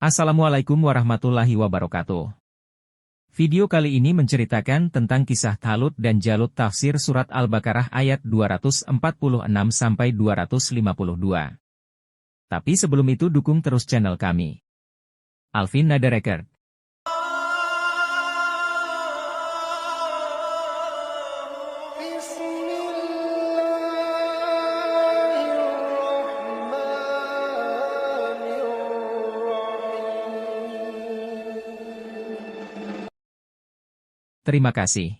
Assalamualaikum warahmatullahi wabarakatuh. Video kali ini menceritakan tentang kisah Talut dan Jalut tafsir surat Al-Baqarah ayat 246-252. Tapi sebelum itu dukung terus channel kami. Alvin Nada Record. Terima kasih.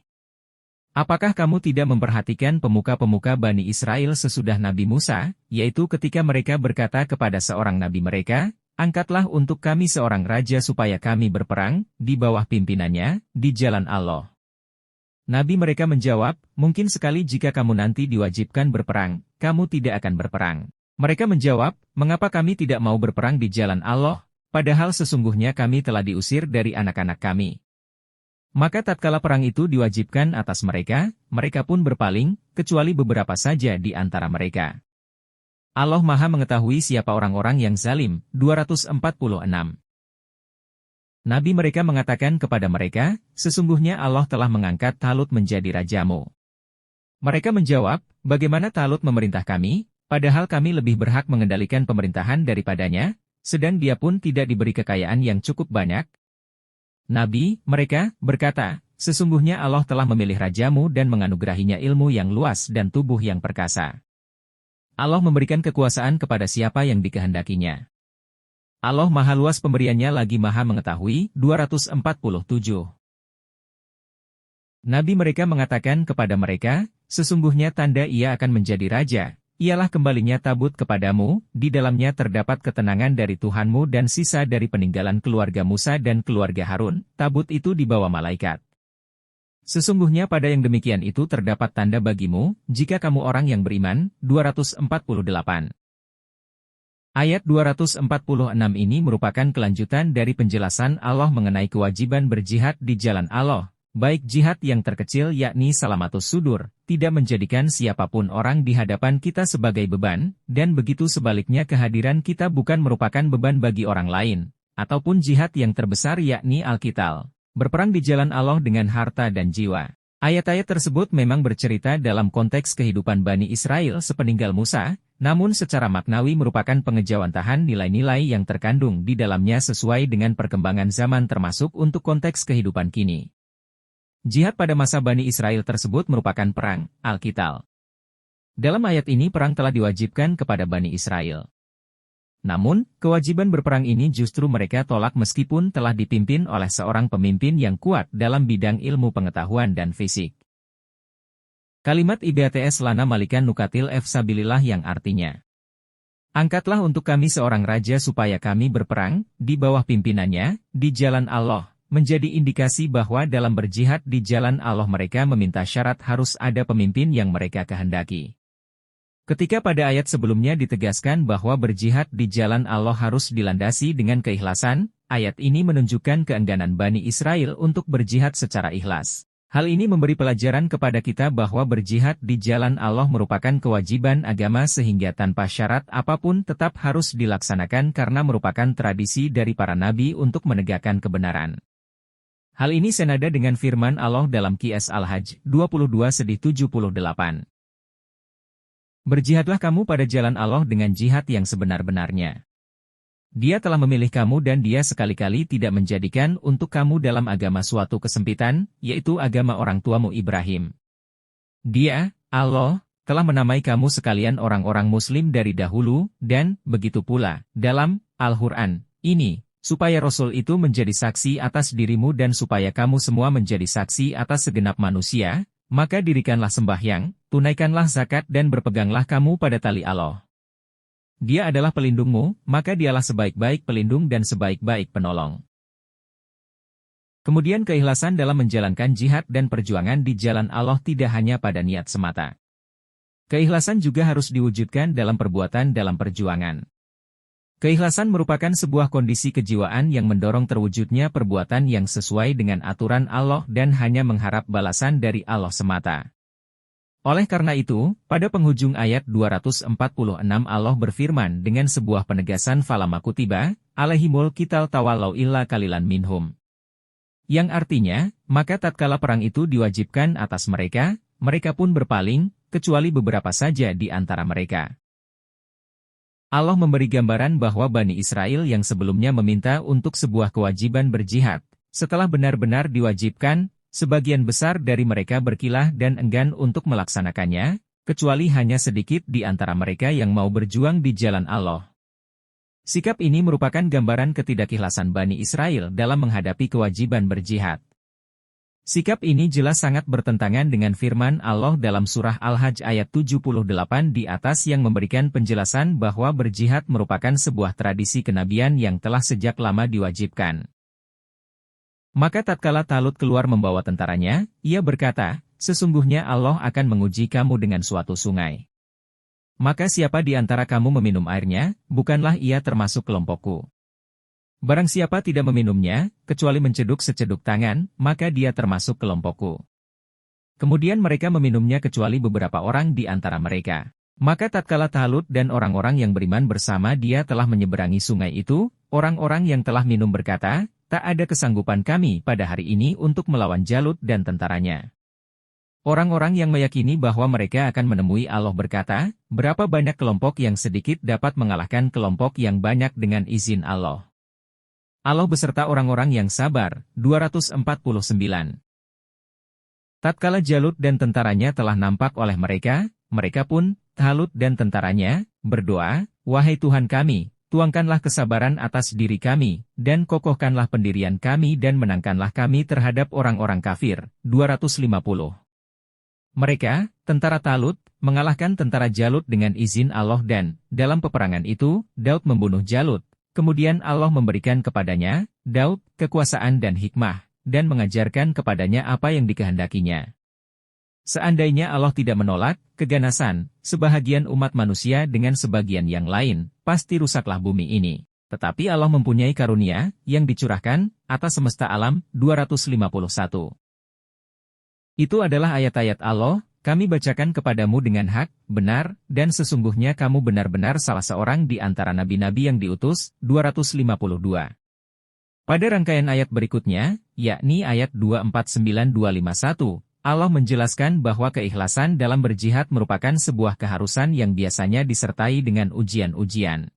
Apakah kamu tidak memperhatikan pemuka-pemuka Bani Israel sesudah Nabi Musa, yaitu ketika mereka berkata kepada seorang nabi mereka, "Angkatlah untuk kami seorang raja supaya kami berperang, di bawah pimpinannya, di jalan Allah." Nabi mereka menjawab, "Mungkin sekali jika kamu nanti diwajibkan berperang, kamu tidak akan berperang." Mereka menjawab, "Mengapa kami tidak mau berperang di jalan Allah, padahal sesungguhnya kami telah diusir dari anak-anak kami." Maka tatkala perang itu diwajibkan atas mereka, mereka pun berpaling, kecuali beberapa saja di antara mereka. Allah Maha mengetahui siapa orang-orang yang zalim. 246. Nabi mereka mengatakan kepada mereka, "Sesungguhnya Allah telah mengangkat Talut menjadi rajamu." Mereka menjawab, "Bagaimana Talut memerintah kami, padahal kami lebih berhak mengendalikan pemerintahan daripadanya, sedang dia pun tidak diberi kekayaan yang cukup banyak?" Nabi mereka berkata, "Sesungguhnya Allah telah memilih rajamu dan menganugerahinya ilmu yang luas dan tubuh yang perkasa. Allah memberikan kekuasaan kepada siapa yang dikehendakinya. Allah Maha Luas pemberiannya lagi Maha mengetahui." 247. Nabi mereka mengatakan kepada mereka, "Sesungguhnya tanda ia akan menjadi raja, ialah kembalinya tabut kepadamu, di dalamnya terdapat ketenangan dari Tuhanmu dan sisa dari peninggalan keluarga Musa dan keluarga Harun, tabut itu dibawa malaikat. Sesungguhnya pada yang demikian itu terdapat tanda bagimu, jika kamu orang yang beriman." 248. Ayat 246 ini merupakan kelanjutan dari penjelasan Allah mengenai kewajiban berjihad di jalan Allah. Baik jihad yang terkecil yakni salamatus sudur, tidak menjadikan siapapun orang di hadapan kita sebagai beban, dan begitu sebaliknya kehadiran kita bukan merupakan beban bagi orang lain, ataupun jihad yang terbesar yakni al-qital, berperang di jalan Allah dengan harta dan jiwa. Ayat-ayat tersebut memang bercerita dalam konteks kehidupan Bani Israel sepeninggal Musa, namun secara maknawi merupakan pengejawantahan nilai-nilai yang terkandung di dalamnya sesuai dengan perkembangan zaman termasuk untuk konteks kehidupan kini. Jihad pada masa Bani Israel tersebut merupakan perang, al-qital. Dalam ayat ini perang telah diwajibkan kepada Bani Israel. Namun, kewajiban berperang ini justru mereka tolak meskipun telah dipimpin oleh seorang pemimpin yang kuat dalam bidang ilmu pengetahuan dan fisik. Kalimat IBATS lana malikan nukatil F sabilillah yang artinya, "Angkatlah untuk kami seorang raja supaya kami berperang, di bawah pimpinannya, di jalan Allah." Menjadi indikasi bahwa dalam berjihad di jalan Allah mereka meminta syarat harus ada pemimpin yang mereka kehendaki. Ketika pada ayat sebelumnya ditegaskan bahwa berjihad di jalan Allah harus dilandasi dengan keikhlasan, ayat ini menunjukkan keengganan Bani Israel untuk berjihad secara ikhlas. Hal ini memberi pelajaran kepada kita bahwa berjihad di jalan Allah merupakan kewajiban agama sehingga tanpa syarat apapun tetap harus dilaksanakan karena merupakan tradisi dari para nabi untuk menegakkan kebenaran. Hal ini senada dengan firman Allah dalam Qiyas Al-Hajj 22:78. "Berjihadlah kamu pada jalan Allah dengan jihad yang sebenar-benarnya. Dia telah memilih kamu dan dia sekali-kali tidak menjadikan untuk kamu dalam agama suatu kesempitan, yaitu agama orang tuamu Ibrahim. Dia, Allah, telah menamai kamu sekalian orang-orang muslim dari dahulu, dan begitu pula, dalam Al-Quran ini, supaya Rasul itu menjadi saksi atas dirimu dan supaya kamu semua menjadi saksi atas segenap manusia, maka dirikanlah sembahyang, tunaikanlah zakat dan berpeganglah kamu pada tali Allah. Dia adalah pelindungmu, maka dialah sebaik-baik pelindung dan sebaik-baik penolong." Kemudian keikhlasan dalam menjalankan jihad dan perjuangan di jalan Allah tidak hanya pada niat semata. Keikhlasan juga harus diwujudkan dalam perbuatan dalam perjuangan. Keikhlasan merupakan sebuah kondisi kejiwaan yang mendorong terwujudnya perbuatan yang sesuai dengan aturan Allah dan hanya mengharap balasan dari Allah semata. Oleh karena itu, pada penghujung ayat 246 Allah berfirman dengan sebuah penegasan falama kutiba, alaihimul qital tawallau illa qalilan minhum. Yang artinya, maka tatkala perang itu diwajibkan atas mereka, mereka pun berpaling, kecuali beberapa saja di antara mereka. Allah memberi gambaran bahwa Bani Israel yang sebelumnya meminta untuk sebuah kewajiban berjihad, setelah benar-benar diwajibkan, sebagian besar dari mereka berkilah dan enggan untuk melaksanakannya, kecuali hanya sedikit di antara mereka yang mau berjuang di jalan Allah. Sikap ini merupakan gambaran ketidakikhlasan Bani Israel dalam menghadapi kewajiban berjihad. Sikap ini jelas sangat bertentangan dengan firman Allah dalam surah Al-Hajj ayat 78 di atas yang memberikan penjelasan bahwa berjihad merupakan sebuah tradisi kenabian yang telah sejak lama diwajibkan. Maka tatkala Talut keluar membawa tentaranya, ia berkata, sesungguhnya Allah akan menguji kamu dengan suatu sungai. Maka siapa di antara kamu meminum airnya, bukanlah ia termasuk kelompokku. Barang siapa tidak meminumnya, kecuali menceduk seceduk tangan, maka dia termasuk kelompokku. Kemudian mereka meminumnya kecuali beberapa orang di antara mereka. Maka tatkala Talut dan orang-orang yang beriman bersama dia telah menyeberangi sungai itu, orang-orang yang telah minum berkata, tak ada kesanggupan kami pada hari ini untuk melawan Jalut dan tentaranya. Orang-orang yang meyakini bahwa mereka akan menemui Allah berkata, berapa banyak kelompok yang sedikit dapat mengalahkan kelompok yang banyak dengan izin Allah. Allah beserta orang-orang yang sabar, 249. Tatkala Jalut dan tentaranya telah nampak oleh mereka, mereka pun, Talut dan tentaranya, berdoa, wahai Tuhan kami, tuangkanlah kesabaran atas diri kami, dan kokohkanlah pendirian kami dan menangkanlah kami terhadap orang-orang kafir. 250. Mereka, tentara Talut, mengalahkan tentara Jalut dengan izin Allah dan, dalam peperangan itu, Daud membunuh Jalut. Kemudian Allah memberikan kepadanya, Daud, kekuasaan dan hikmah, dan mengajarkan kepadanya apa yang dikehendakinya. Seandainya Allah tidak menolak keganasan sebahagian umat manusia dengan sebagian yang lain, pasti rusaklah bumi ini. Tetapi Allah mempunyai karunia yang dicurahkan atas semesta alam. 251. Itu adalah ayat-ayat Allah, kami bacakan kepadamu dengan hak, benar, dan sesungguhnya kamu benar-benar salah seorang di antara nabi-nabi yang diutus. 252. Pada rangkaian ayat berikutnya, yakni ayat 249251, Allah menjelaskan bahwa keikhlasan dalam berjihad merupakan sebuah keharusan yang biasanya disertai dengan ujian-ujian.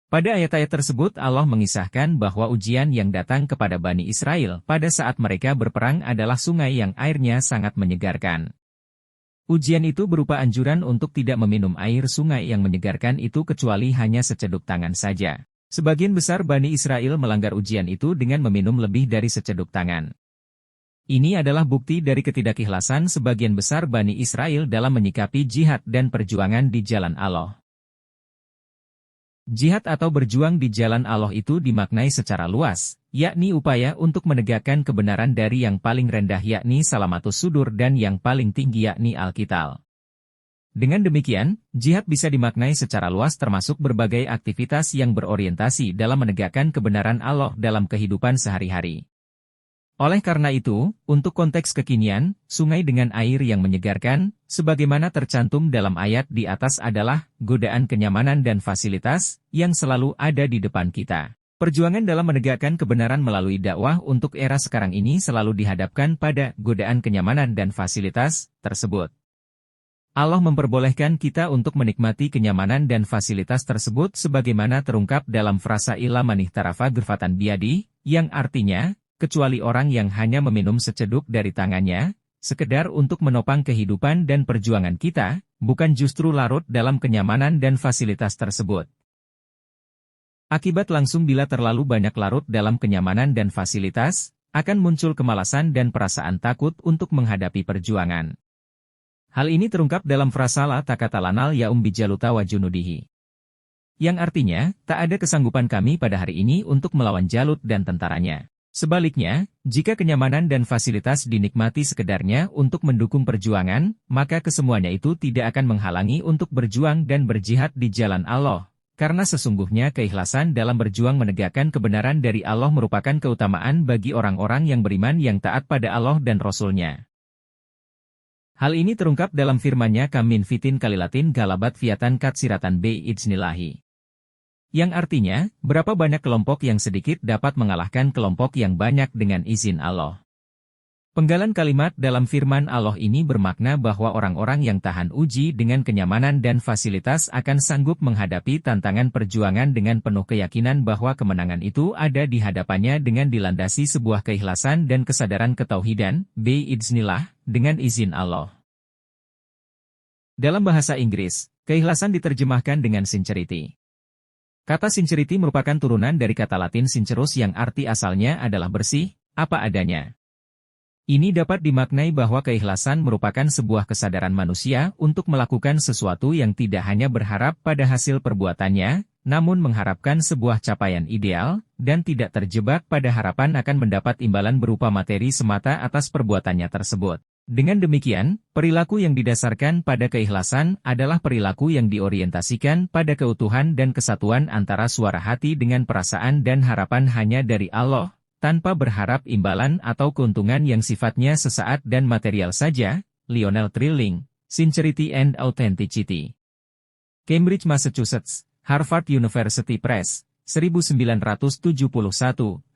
Pada ayat-ayat tersebut Allah mengisahkan bahwa ujian yang datang kepada Bani Israel pada saat mereka berperang adalah sungai yang airnya sangat menyegarkan. Ujian itu berupa anjuran untuk tidak meminum air sungai yang menyegarkan itu kecuali hanya seceduk tangan saja. Sebagian besar Bani Israel melanggar ujian itu dengan meminum lebih dari seceduk tangan. Ini adalah bukti dari ketidakikhlasan sebagian besar Bani Israel dalam menyikapi jihad dan perjuangan di jalan Allah. Jihad atau berjuang di jalan Allah itu dimaknai secara luas, yakni upaya untuk menegakkan kebenaran dari yang paling rendah yakni salamatus sudur dan yang paling tinggi yakni al-qital. Dengan demikian, jihad bisa dimaknai secara luas termasuk berbagai aktivitas yang berorientasi dalam menegakkan kebenaran Allah dalam kehidupan sehari-hari. Oleh karena itu, untuk konteks kekinian, sungai dengan air yang menyegarkan, sebagaimana tercantum dalam ayat di atas adalah godaan kenyamanan dan fasilitas yang selalu ada di depan kita. Perjuangan dalam menegakkan kebenaran melalui dakwah untuk era sekarang ini selalu dihadapkan pada godaan kenyamanan dan fasilitas tersebut. Allah memperbolehkan kita untuk menikmati kenyamanan dan fasilitas tersebut sebagaimana terungkap dalam frasa illa manihtarafa ghurfatan biyadi, yang artinya, kecuali orang yang hanya meminum seceduk dari tangannya, sekedar untuk menopang kehidupan dan perjuangan kita, bukan justru larut dalam kenyamanan dan fasilitas tersebut. Akibat langsung bila terlalu banyak larut dalam kenyamanan dan fasilitas, akan muncul kemalasan dan perasaan takut untuk menghadapi perjuangan. Hal ini terungkap dalam frasa la takatalanal yaum bijaluta wa junudihi. Yang artinya, tak ada kesanggupan kami pada hari ini untuk melawan Jalut dan tentaranya. Sebaliknya, jika kenyamanan dan fasilitas dinikmati sekedarnya untuk mendukung perjuangan, maka kesemuanya itu tidak akan menghalangi untuk berjuang dan berjihad di jalan Allah. Karena sesungguhnya keikhlasan dalam berjuang menegakkan kebenaran dari Allah merupakan keutamaan bagi orang-orang yang beriman yang taat pada Allah dan Rasul-Nya. Hal ini terungkap dalam firman-Nya Kamin fitin kalilatin galabat fiatan katsiratan bi'idznallahi. Yang artinya, berapa banyak kelompok yang sedikit dapat mengalahkan kelompok yang banyak dengan izin Allah. Penggalan kalimat dalam firman Allah ini bermakna bahwa orang-orang yang tahan uji dengan kenyamanan dan fasilitas akan sanggup menghadapi tantangan perjuangan dengan penuh keyakinan bahwa kemenangan itu ada di hadapannya dengan dilandasi sebuah keikhlasan dan kesadaran ketauhidan, bi'iznillah, dengan izin Allah. Dalam bahasa Inggris, keikhlasan diterjemahkan dengan sincerity. Kata sincerity merupakan turunan dari kata Latin sincerus yang arti asalnya adalah bersih, apa adanya. Ini dapat dimaknai bahwa keikhlasan merupakan sebuah kesadaran manusia untuk melakukan sesuatu yang tidak hanya berharap pada hasil perbuatannya, namun mengharapkan sebuah capaian ideal, dan tidak terjebak pada harapan akan mendapat imbalan berupa materi semata atas perbuatannya tersebut. Dengan demikian, perilaku yang didasarkan pada keikhlasan adalah perilaku yang diorientasikan pada keutuhan dan kesatuan antara suara hati dengan perasaan dan harapan hanya dari Allah, tanpa berharap imbalan atau keuntungan yang sifatnya sesaat dan material saja. Lionel Trilling, Sincerity and Authenticity. Cambridge, Massachusetts, Harvard University Press, 1971,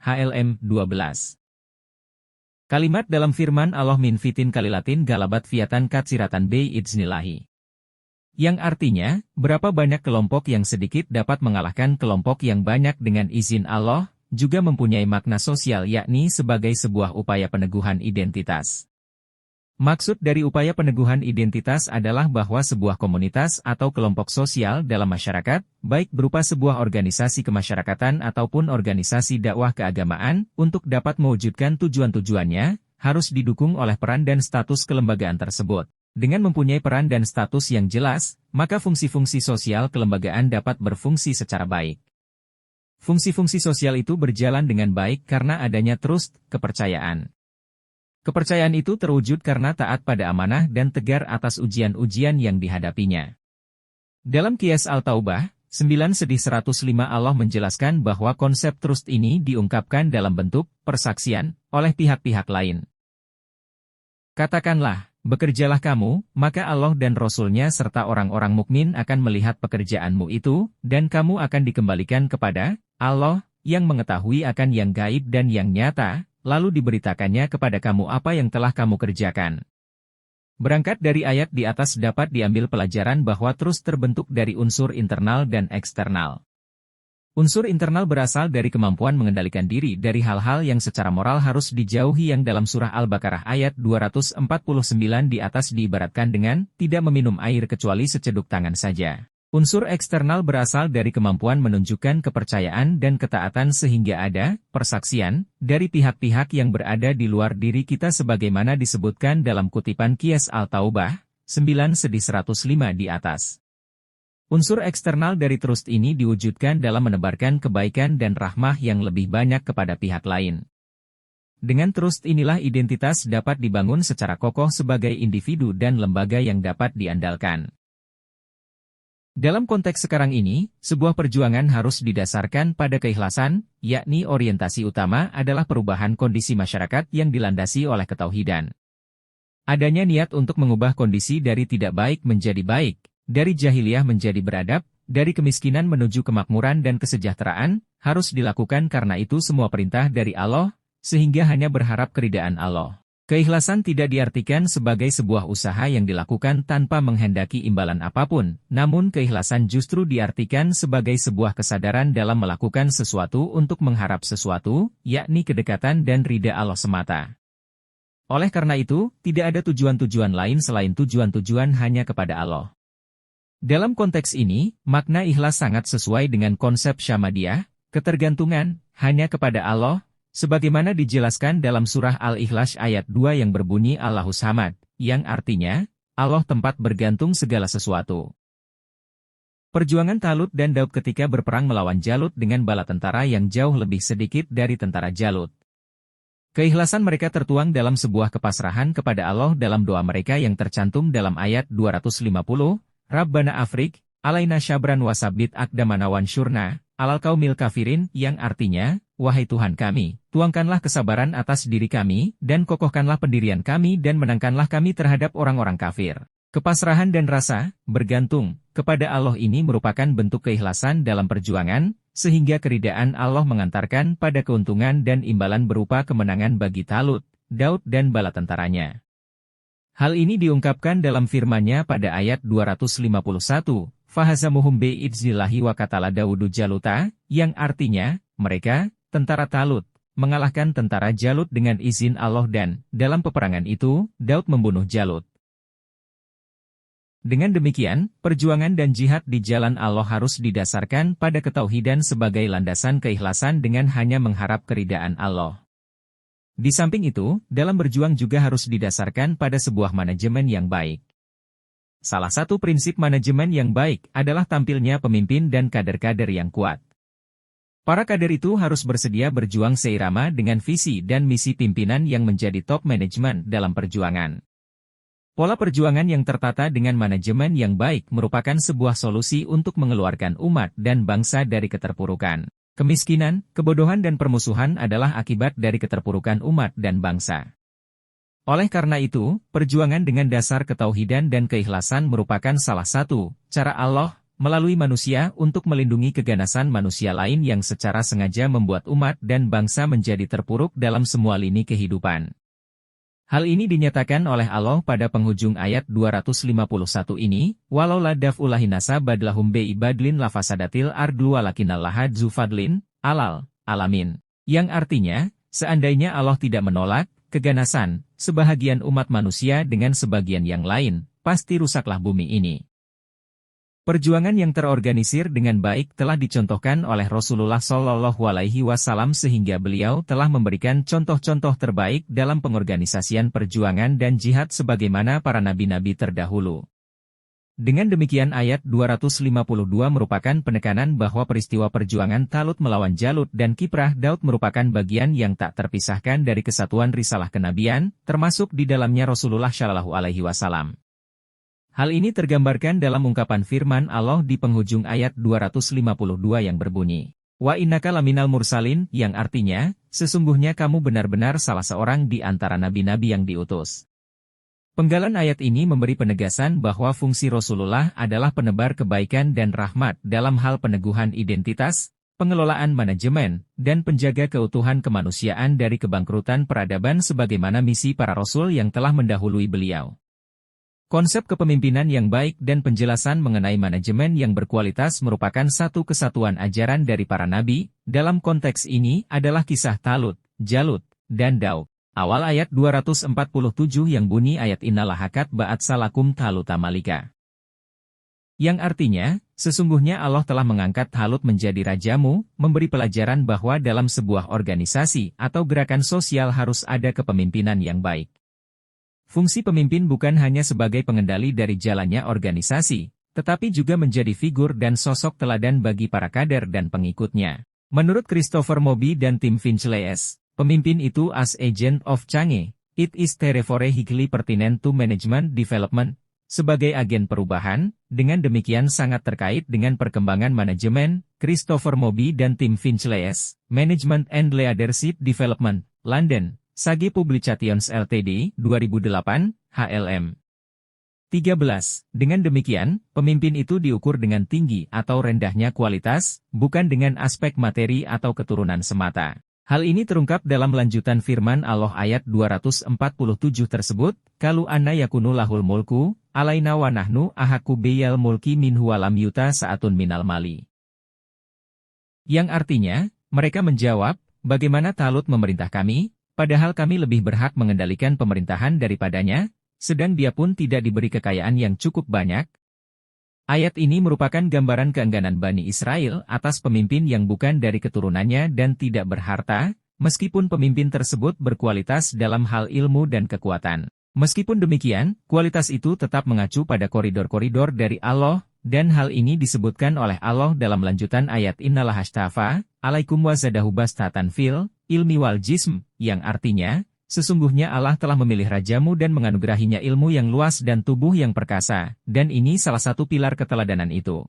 HLM 12. Kalimat dalam firman Allah min fitin kalilatin galabat fiatan katsiratan bi'idznillahi. Yang artinya, berapa banyak kelompok yang sedikit dapat mengalahkan kelompok yang banyak dengan izin Allah, juga mempunyai makna sosial yakni sebagai sebuah upaya peneguhan identitas. Maksud dari upaya peneguhan identitas adalah bahwa sebuah komunitas atau kelompok sosial dalam masyarakat, baik berupa sebuah organisasi kemasyarakatan ataupun organisasi dakwah keagamaan, untuk dapat mewujudkan tujuan-tujuannya, harus didukung oleh peran dan status kelembagaan tersebut. Dengan mempunyai peran dan status yang jelas, maka fungsi-fungsi sosial kelembagaan dapat berfungsi secara baik. Fungsi-fungsi sosial itu berjalan dengan baik karena adanya trust, kepercayaan. Kepercayaan itu terwujud karena taat pada amanah dan tegar atas ujian-ujian yang dihadapinya. Dalam Qiyas Al-Taubah, 9-105 Allah menjelaskan bahwa konsep trust ini diungkapkan dalam bentuk persaksian oleh pihak-pihak lain. Katakanlah, bekerjalah kamu, maka Allah dan Rasul-Nya serta orang-orang mukmin akan melihat pekerjaanmu itu, dan kamu akan dikembalikan kepada Allah, yang mengetahui akan yang gaib dan yang nyata, lalu diberitakannya kepada kamu apa yang telah kamu kerjakan. Berangkat dari ayat di atas dapat diambil pelajaran bahwa trust terbentuk dari unsur internal dan eksternal. Unsur internal berasal dari kemampuan mengendalikan diri dari hal-hal yang secara moral harus dijauhi yang dalam surah Al-Baqarah ayat 249 di atas diibaratkan dengan tidak meminum air kecuali seceduk tangan saja. Unsur eksternal berasal dari kemampuan menunjukkan kepercayaan dan ketaatan sehingga ada persaksian dari pihak-pihak yang berada di luar diri kita sebagaimana disebutkan dalam kutipan Qiyas Al-Taubah, 9-105 di atas. Unsur eksternal dari trust ini diwujudkan dalam menebarkan kebaikan dan rahmah yang lebih banyak kepada pihak lain. Dengan trust inilah identitas dapat dibangun secara kokoh sebagai individu dan lembaga yang dapat diandalkan. Dalam konteks sekarang ini, sebuah perjuangan harus didasarkan pada keikhlasan, yakni orientasi utama adalah perubahan kondisi masyarakat yang dilandasi oleh ketauhidan. Adanya niat untuk mengubah kondisi dari tidak baik menjadi baik, dari jahiliyah menjadi beradab, dari kemiskinan menuju kemakmuran dan kesejahteraan, harus dilakukan karena itu semua perintah dari Allah, sehingga hanya berharap keridaan Allah. Keikhlasan tidak diartikan sebagai sebuah usaha yang dilakukan tanpa menghendaki imbalan apapun, namun keikhlasan justru diartikan sebagai sebuah kesadaran dalam melakukan sesuatu untuk mengharap sesuatu, yakni kedekatan dan ridha Allah semata. Oleh karena itu, tidak ada tujuan-tujuan lain selain tujuan-tujuan hanya kepada Allah. Dalam konteks ini, makna ikhlas sangat sesuai dengan konsep Syahmadiyah, ketergantungan, hanya kepada Allah, sebagaimana dijelaskan dalam surah Al-Ikhlas ayat 2 yang berbunyi Allahus Samad, yang artinya, Allah tempat bergantung segala sesuatu. Perjuangan Talut dan Daud ketika berperang melawan Jalut dengan bala tentara yang jauh lebih sedikit dari tentara Jalut. Keikhlasan mereka tertuang dalam sebuah kepasrahan kepada Allah dalam doa mereka yang tercantum dalam ayat 250, Rabbana Afrik, alaina syabran wasabit akdamana wansyurna, alal kaumil kafirin, yang artinya, wahai Tuhan kami, tuangkanlah kesabaran atas diri kami, dan kokohkanlah pendirian kami dan menangkanlah kami terhadap orang-orang kafir. Kepasrahan dan rasa bergantung kepada Allah ini merupakan bentuk keikhlasan dalam perjuangan, sehingga keridaan Allah mengantarkan pada keuntungan dan imbalan berupa kemenangan bagi Talut, Daud dan bala tentaranya. Hal ini diungkapkan dalam firman-Nya pada ayat 251, Fahazamuhum bi'idznillahi wa qatala Daudu Jaluta, yang artinya, mereka, tentara Talut, mengalahkan tentara Jalut dengan izin Allah dan, dalam peperangan itu, Daud membunuh Jalut. Dengan demikian, perjuangan dan jihad di jalan Allah harus didasarkan pada ketauhidan sebagai landasan keikhlasan dengan hanya mengharap keridaan Allah. Di samping itu, dalam berjuang juga harus didasarkan pada sebuah manajemen yang baik. Salah satu prinsip manajemen yang baik adalah tampilnya pemimpin dan kader-kader yang kuat. Para kader itu harus bersedia berjuang seirama dengan visi dan misi pimpinan yang menjadi top manajemen dalam perjuangan. Pola perjuangan yang tertata dengan manajemen yang baik merupakan sebuah solusi untuk mengeluarkan umat dan bangsa dari keterpurukan. Kemiskinan, kebodohan dan permusuhan adalah akibat dari keterpurukan umat dan bangsa. Oleh karena itu, perjuangan dengan dasar ketauhidan dan keikhlasan merupakan salah satu cara Allah melalui manusia untuk melindungi keganasan manusia lain yang secara sengaja membuat umat dan bangsa menjadi terpuruk dalam semua lini kehidupan. Hal ini dinyatakan oleh Allah pada penghujung ayat 251 ini, walau la daf'ullahi nasa badlahum bi'ibadlin lafasadatil ardu walakinnallaha dzu fadlin, alal, alamin. Yang artinya, seandainya Allah tidak menolak keganasan sebahagian umat manusia dengan sebagian yang lain, pasti rusaklah bumi ini. Perjuangan yang terorganisir dengan baik telah dicontohkan oleh Rasulullah Shallallahu Alaihi Wasallam sehingga beliau telah memberikan contoh-contoh terbaik dalam pengorganisasian perjuangan dan jihad sebagaimana para nabi-nabi terdahulu. Dengan demikian ayat 252 merupakan penekanan bahwa peristiwa perjuangan Talut melawan Jalut dan kiprah Daud merupakan bagian yang tak terpisahkan dari kesatuan risalah kenabian, termasuk di dalamnya Rasulullah Shallallahu Alaihi Wasallam. Hal ini tergambarkan dalam ungkapan firman Allah di penghujung ayat 252 yang berbunyi, Wa innaka laminal mursalin, yang artinya, sesungguhnya kamu benar-benar salah seorang di antara nabi-nabi yang diutus. Penggalan ayat ini memberi penegasan bahwa fungsi Rasulullah adalah penebar kebaikan dan rahmat dalam hal peneguhan identitas, pengelolaan manajemen, dan penjaga keutuhan kemanusiaan dari kebangkrutan peradaban sebagaimana misi para Rasul yang telah mendahului beliau. Konsep kepemimpinan yang baik dan penjelasan mengenai manajemen yang berkualitas merupakan satu kesatuan ajaran dari para nabi, dalam konteks ini adalah kisah Talut, Jalut, dan Daud. Awal ayat 247 yang bunyi ayat innalahakat ba'at salakum taluta malika. Yang artinya, sesungguhnya Allah telah mengangkat Talut menjadi rajamu, memberi pelajaran bahwa dalam sebuah organisasi atau gerakan sosial harus ada kepemimpinan yang baik. Fungsi pemimpin bukan hanya sebagai pengendali dari jalannya organisasi, tetapi juga menjadi figur dan sosok teladan bagi para kader dan pengikutnya. Menurut Christopher Moby dan Tim Finchley, pemimpin itu as agent of change, it is therefore highly pertinent to management development. Sebagai agen perubahan, dengan demikian sangat terkait dengan perkembangan manajemen, Christopher Moby dan Tim Finchley, Management and Leadership Development, London. Sage Publications Ltd, 2008, HLM. 13. Dengan demikian, pemimpin itu diukur dengan tinggi atau rendahnya kualitas, bukan dengan aspek materi atau keturunan semata. Hal ini terungkap dalam lanjutan firman Allah ayat 247 tersebut, Kalu anna yakunu lahul mulku, alaina wa nahnu ahaku biyal mulki minhu walam yuta saatun minal mali. Yang artinya, mereka menjawab, bagaimana Talut memerintah kami? Padahal kami lebih berhak mengendalikan pemerintahan daripadanya, sedang dia pun tidak diberi kekayaan yang cukup banyak. Ayat ini merupakan gambaran keengganan Bani Israel atas pemimpin yang bukan dari keturunannya dan tidak berharta, meskipun pemimpin tersebut berkualitas dalam hal ilmu dan kekuatan. Meskipun demikian, kualitas itu tetap mengacu pada koridor-koridor dari Allah, dan hal ini disebutkan oleh Allah dalam lanjutan ayat innalahashtafa, alaikum wa zadahu bastatan fil ilmi wal jism, yang artinya, sesungguhnya Allah telah memilih rajamu dan menganugerahinya ilmu yang luas dan tubuh yang perkasa, dan ini salah satu pilar keteladanan itu.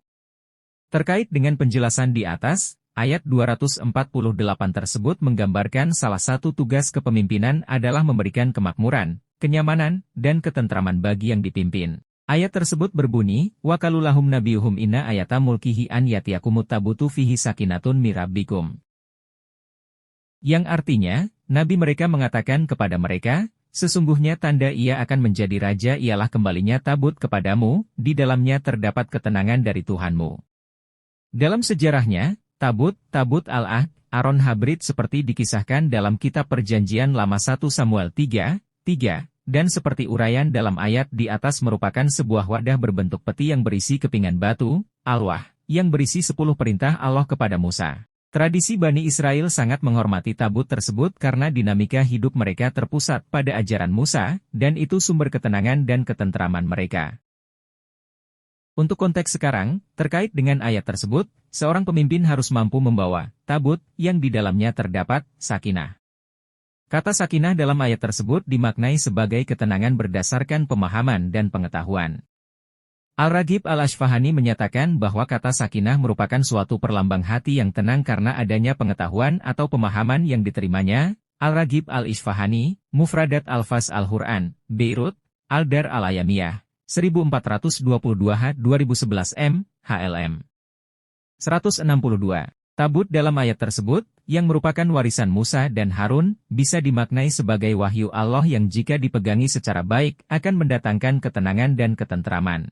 Terkait dengan penjelasan di atas, Ayat 248 tersebut menggambarkan salah satu tugas kepemimpinan adalah memberikan kemakmuran, kenyamanan, dan ketentraman bagi yang dipimpin. Ayat tersebut berbunyi, wa qalulahum nabiyuhum inna ayata mulkihi an yatiyakumut tabutu fihi sakinatun mirabbikum. Yang artinya, Nabi mereka mengatakan kepada mereka, sesungguhnya tanda ia akan menjadi raja ialah kembalinya tabut kepadamu, di dalamnya terdapat ketenangan dari Tuhanmu. Dalam sejarahnya, tabut al-ahd, Aron Habrit seperti dikisahkan dalam kitab Perjanjian Lama 1 Samuel 3, dan seperti uraian dalam ayat di atas merupakan sebuah wadah berbentuk peti yang berisi kepingan batu, alwah, yang berisi 10 perintah Allah kepada Musa. Tradisi Bani Israel sangat menghormati tabut tersebut karena dinamika hidup mereka terpusat pada ajaran Musa, dan itu sumber ketenangan dan ketentraman mereka. Untuk konteks sekarang, terkait dengan ayat tersebut, seorang pemimpin harus mampu membawa tabut yang di dalamnya terdapat sakinah. Kata sakinah dalam ayat tersebut dimaknai sebagai ketenangan berdasarkan pemahaman dan pengetahuan. Al-Raghib Al-Ashfahani menyatakan bahwa kata sakinah merupakan suatu perlambang hati yang tenang karena adanya pengetahuan atau pemahaman yang diterimanya. Al-Raghib Al-Ishfahani, Mufradat Al-Faz Al-Hur'an, Beirut, Al-Dar Al-Ayamiyah, 1422H 2011 M, HLM. 162. Tabut dalam ayat tersebut, yang merupakan warisan Musa dan Harun, bisa dimaknai sebagai wahyu Allah yang jika dipegangi secara baik, akan mendatangkan ketenangan dan ketentraman.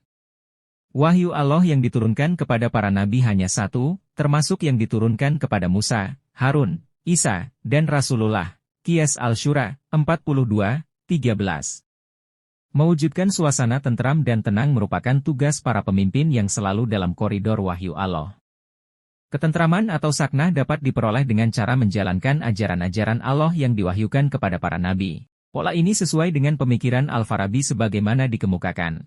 Wahyu Allah yang diturunkan kepada para nabi hanya satu, termasuk yang diturunkan kepada Musa, Harun, Isa, dan Rasulullah. Qiyas Al-Syura, 42:13. Mewujudkan suasana tentram dan tenang merupakan tugas para pemimpin yang selalu dalam koridor wahyu Allah. Ketentraman atau saknah dapat diperoleh dengan cara menjalankan ajaran-ajaran Allah yang diwahyukan kepada para nabi. Pola ini sesuai dengan pemikiran Al-Farabi sebagaimana dikemukakan.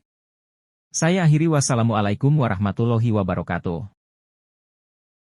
Saya akhiri, wassalamualaikum warahmatullahi wabarakatuh.